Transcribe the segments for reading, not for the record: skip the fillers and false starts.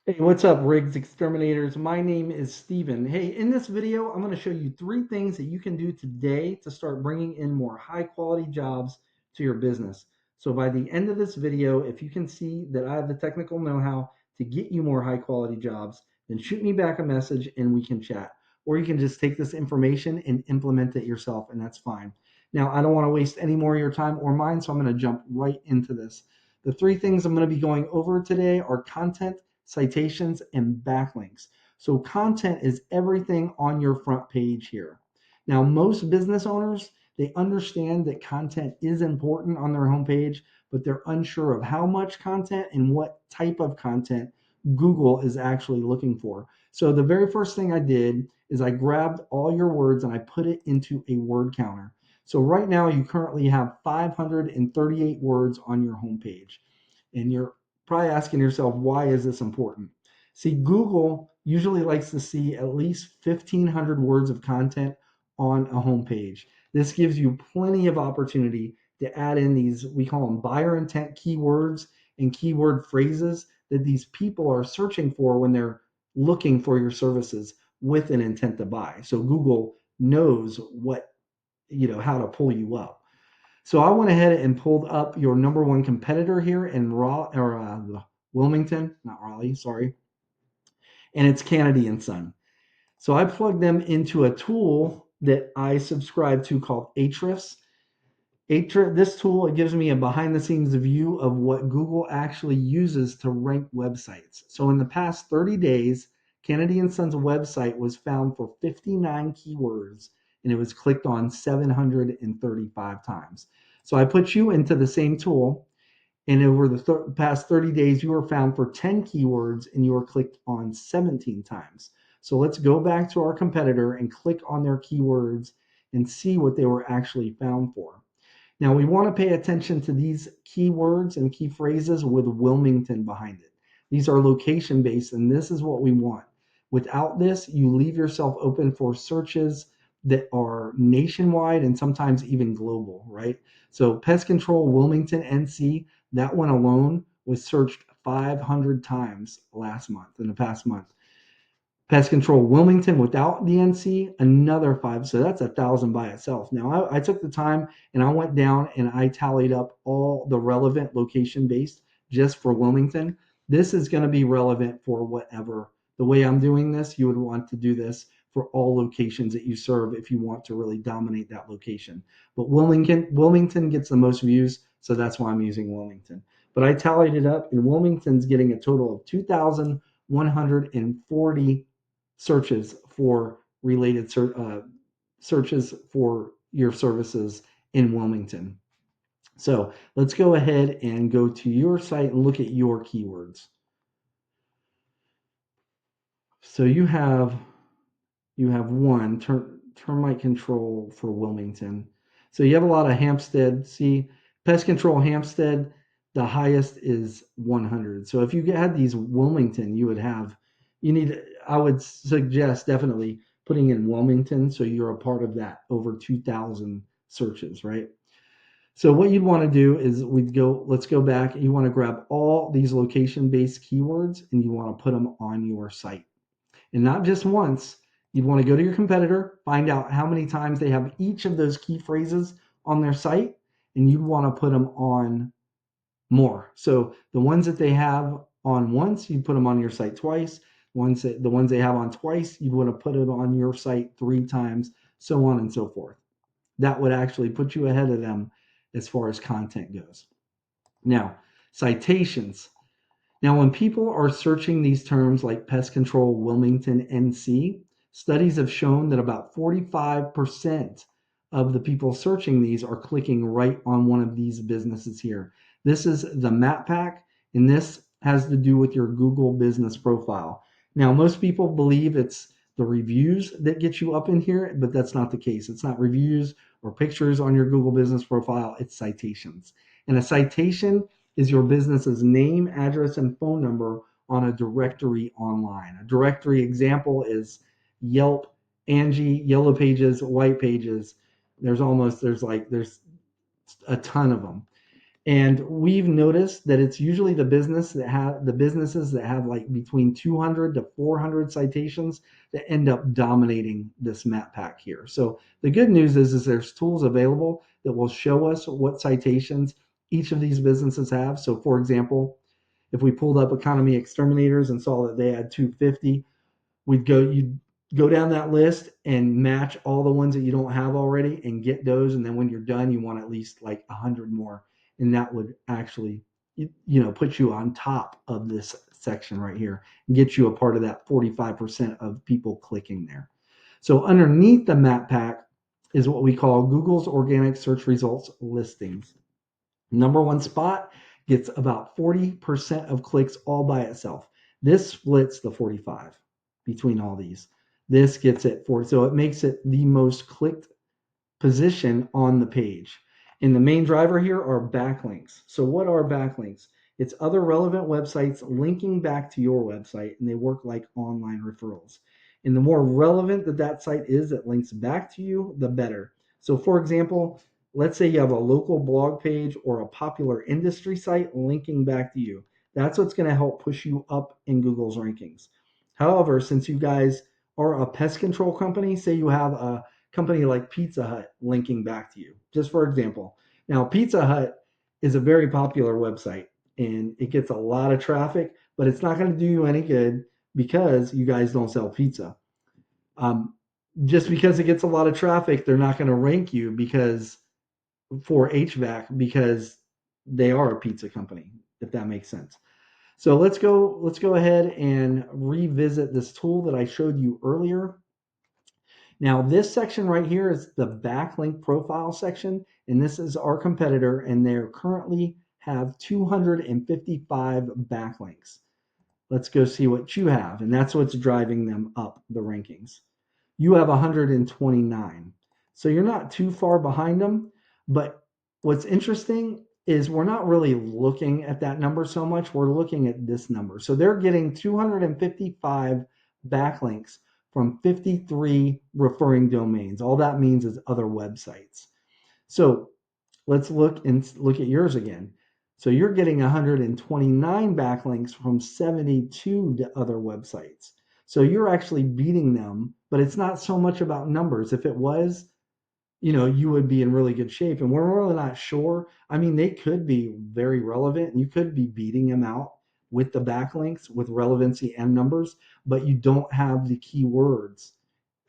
Hey, what's up, Rigs Exterminators? My name is Steven. Hey, in this video, I'm going to show you 3 things that you can do today to start bringing in more high quality jobs to your business. So by the end of this video, if you can see that I have the technical know-how to get you more high quality jobs, then shoot me back a message and we can chat. Or you can just take this information and implement it yourself, and that's fine. Now, I don't want to waste any more of your time or mine, so I'm going to jump right into this. The 3 things I'm going to be going over today are content, citations, and backlinks. So content is everything on your front page here. Now, most business owners, they understand that content is important on their homepage, but they're unsure of how much content and what type of content Google is actually looking for. So the very first thing I did is I grabbed all your words and I put it into a word counter. So right now you currently have 538 words on your homepage. And you're probably asking yourself, why is this important? See, Google usually likes to see at least 1,500 words of content on a homepage. This gives you plenty of opportunity to add in these, we call them buyer intent keywords and keyword phrases that these people are searching for when they're looking for your services with an intent to buy. So Google knows how to pull you up. So I went ahead and pulled up your number one competitor here in Wilmington, not Raleigh, sorry, and it's Kennedy and Son. So I plugged them into a tool that I subscribe to called Ahrefs. This tool, it gives me a behind the scenes view of what Google actually uses to rank websites. So in the past 30 days, Kennedy and Son's website was found for 59 keywords and it was clicked on 735 times. So I put you into the same tool, and over the past 30 days, you were found for 10 keywords and you were clicked on 17 times. So let's go back to our competitor and click on their keywords and see what they were actually found for. Now we want to pay attention to these keywords and key phrases with Wilmington behind it. These are location based, and this is what we want. Without this, you leave yourself open for searches that are nationwide and sometimes even global, right? So pest control Wilmington, NC, that one alone was searched 500 times last month, in the past month. Pest control Wilmington without the NC, another 5. So that's 1,000 by itself. Now I took the time and I went down and I tallied up all the relevant location based just for Wilmington. This is going to be relevant for whatever. The way I'm doing this, you would want to do this for all locations that you serve if you want to really dominate that location. But Wilmington gets the most views, so that's why I'm using Wilmington. But I tallied it up, and Wilmington's getting a total of 2,140 searches for searches for your services in Wilmington. So let's go ahead and go to your site and look at your keywords. So you have one termite control for Wilmington. So you have a lot of Hampstead. See, pest control Hampstead, the highest is 100. So if you had these Wilmington, I would suggest definitely putting in Wilmington so you're a part of that over 2,000 searches, right? So what you'd want to do is let's go back. You want to grab all these location-based keywords and you want to put them on your site. And not just once. You'd want to go to your competitor, find out how many times they have each of those key phrases on their site, and you'd want to put them on more. So the ones that they have on once, you'd put them on your site twice. The ones they have on twice, you'd want to put it on your site 3 times, so on and so forth. That would actually put you ahead of them as far as content goes. Now, citations. Now, when people are searching these terms like pest control Wilmington, NC, studies have shown that about 45% of the people searching these are clicking right on one of these businesses here. This is the map pack, and this has to do with your Google business profile. Now, most people believe it's the reviews that get you up in here, but that's not the case. It's not reviews or pictures on your Google business profile, it's citations. And a citation is your business's name, address, and phone number on a directory online. A directory example is Yelp, Angie, Yellow Pages, White Pages. There's a ton of them. And we've noticed that it's usually the businesses that have like between 200 to 400 citations that end up dominating this map pack here. So the good news is there's tools available that will show us what citations each of these businesses have. So for example, if we pulled up economy exterminators and saw that they had 250, you'd go down that list and match all the ones that you don't have already and get those. And then when you're done, you want at least like 100 more. And that would actually, put you on top of this section right here and get you a part of that 45% of people clicking there. So underneath the map pack is what we call Google's organic search results listings. Number one spot gets about 40% of clicks all by itself. This splits the 45 between all these. This gets it 40. So it makes it the most clicked position on the page. And the main driver here are backlinks. So what are backlinks? It's other relevant websites linking back to your website, and they work like online referrals. And the more relevant that site is that links back to you, the better. So for example, let's say you have a local blog page or a popular industry site linking back to you. That's what's going to help push you up in Google's rankings. However, since you guys are a pest control company, say you have a company like Pizza Hut linking back to you, just for example. Now, Pizza Hut is a very popular website and it gets a lot of traffic, but it's not going to do you any good because you guys don't sell pizza. Um, just because it gets a lot of traffic, they're not going to rank you because for HVAC because they are a pizza company, if that makes sense. So let's go ahead and revisit this tool that I showed you earlier. Now, this section right here is the backlink profile section, and this is our competitor, and they currently have 255 backlinks. Let's go see what you have, and that's what's driving them up the rankings. You have 129. So you're not too far behind them, but what's interesting is we're not really looking at that number so much. We're looking at this number. So they're getting 255 backlinks from 53 referring domains. All that means is other websites. So let's look at yours again. So you're getting 129 backlinks from 72 to other websites. So you're actually beating them, but it's not so much about numbers. If it was, you would be in really good shape. And we're really not sure. I mean, they could be very relevant and you could be beating them out with the backlinks with relevancy and numbers, but you don't have the keywords.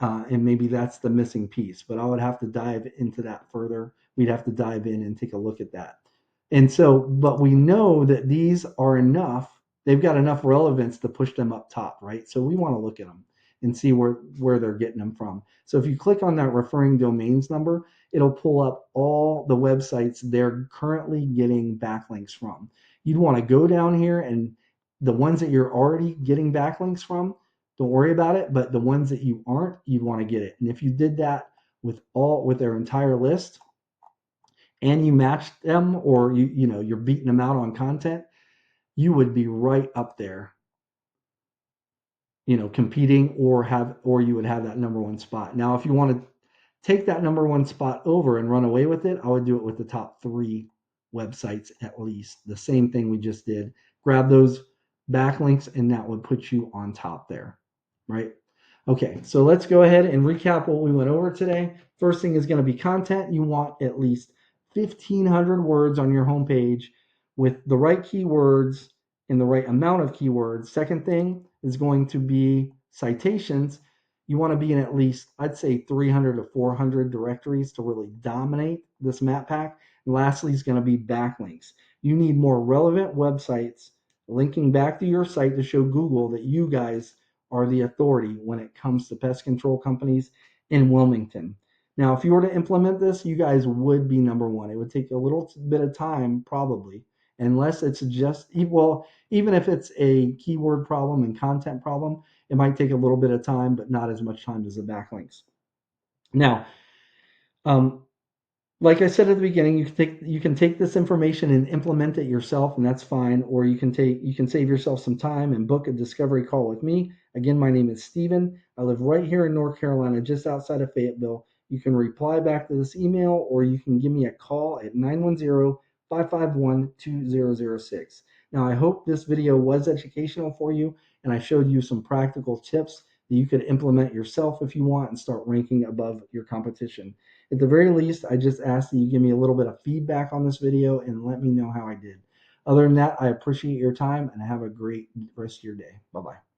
And maybe that's the missing piece, but I would have to dive into that further. We'd have to dive in and take a look at that. And so, but we know that these are enough. They've got enough relevance to push them up top, right? So we want to look at them and see where they're getting them from. So if you click on that referring domains number, it'll pull up all the websites they're currently getting backlinks from. You'd want to go down here and the ones that you're already getting backlinks from, don't worry about it. But the ones that you aren't, you'd want to get it. And if you did that with their entire list, and you matched them, or you're beating them out on content, you would be right up there, competing, or you would have that number one spot. Now, if you want to take that number one spot over and run away with it, I would do it with the top 3 websites at least. The same thing we just did. Grab those backlinks and that would put you on top there, right? Okay, so let's go ahead and recap what we went over today. First thing is going to be content. You want at least 1,500 words on your homepage with the right keywords and the right amount of keywords. Second thing is going to be citations. You want to be in at least, I'd say, 300 to 400 directories to really dominate this map pack. And lastly is going to be backlinks. You need more relevant websites linking back to your site to show Google that you guys are the authority when it comes to pest control companies in Wilmington. Now, if you were to implement this, you guys would be number one. It would take a little bit of time, probably, unless it's even if it's a keyword problem and content problem, it might take a little bit of time, but not as much time as the backlinks. Now, like I said at the beginning, you can take this information and implement it yourself, and that's fine. Or you can save yourself some time and book a discovery call with me. Again, my name is Steven. I live right here in North Carolina, just outside of Fayetteville. You can reply back to this email, or you can give me a call at 910 551-2006. Now, I hope this video was educational for you, and I showed you some practical tips that you could implement yourself if you want and start ranking above your competition. At the very least, I just ask that you give me a little bit of feedback on this video and let me know how I did. Other than that, I appreciate your time and have a great rest of your day. Bye-bye.